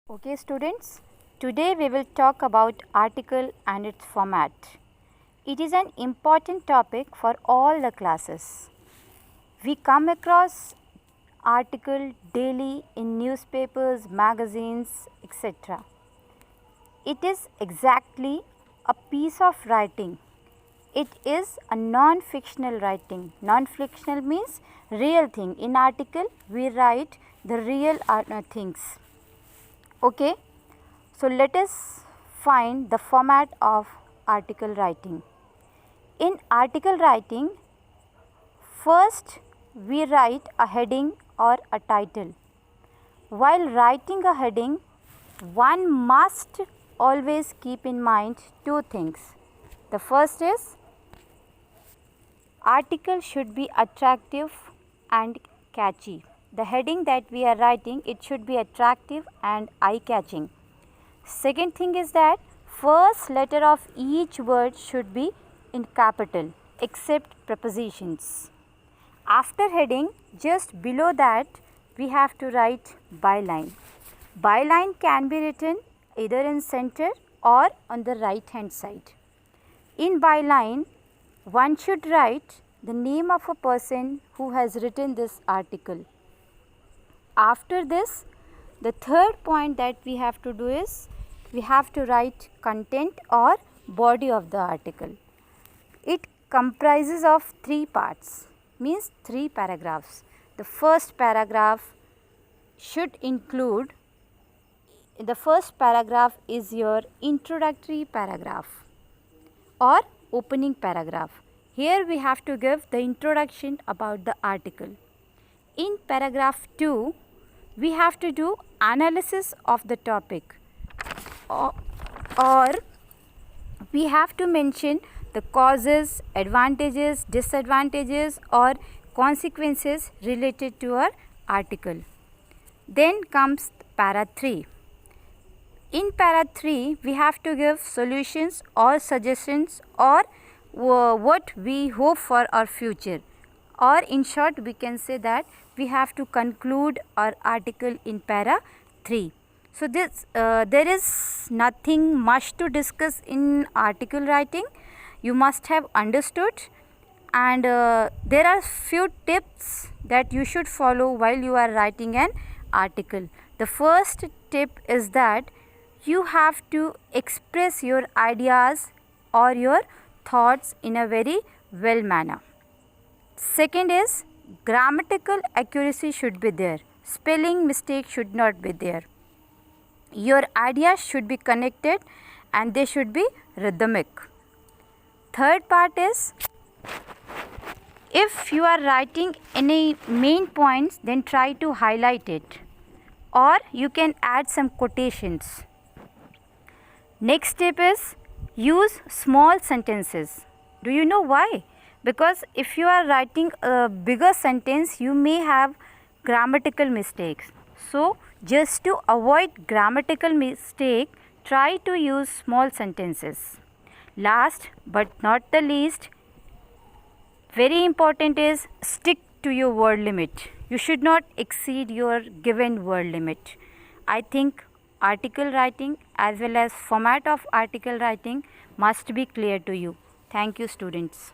Okay students, today we will talk about article and its format. It is an important topic for all the classes. We come across article daily in newspapers, magazines, etc. It is exactly a piece of writing. It is a non-fictional writing. Non-fictional means real thing. In article we write the real things. Okay. So let us find the format of article writing. In article writing, first we write a heading or a title. While writing a heading, one must always keep in mind two things. The first is article should be attractive and catchy. The heading that we are writing, it should be attractive and eye-catching. Second thing is that first letter of each word should be in capital except prepositions. After heading, just below that we have to write byline. Byline can be written either in center or on the right hand side. In byline, one should write the name of a person who has written this article. After this, the third point that we have to do is we have to write content or body of the article. It comprises of three parts, means three paragraphs. The first paragraph should include, the first paragraph is your introductory paragraph or opening paragraph. Here we have to give the introduction about the article. In paragraph 2, we have to do analysis of the topic or we have to mention the causes, advantages, disadvantages or consequences related to our article. Then comes para 3. In para 3, we have to give solutions or suggestions or what we hope for our future, or in short we can say that we have to conclude our article in para 3. So there is nothing much to discuss in article writing. You must have understood, and there are few tips that you should follow while you are writing an article. The first tip is that you have to express your ideas or your thoughts in a very well manner. Second is grammatical accuracy should be there. Spelling mistake should not be there. Your ideas should be connected and they should be rhythmic. Third part is, if you are writing any main points, then try to highlight it, or you can add some quotations. Next step is use small sentences. Do you know why? Because if you are writing a bigger sentence, you may have grammatical mistakes. So just to avoid grammatical mistake, try to use small sentences. Last but not the least, very important is stick to your word limit. You should not exceed your given word limit. I think article writing as well as format of article writing must be clear to you. Thank you, students.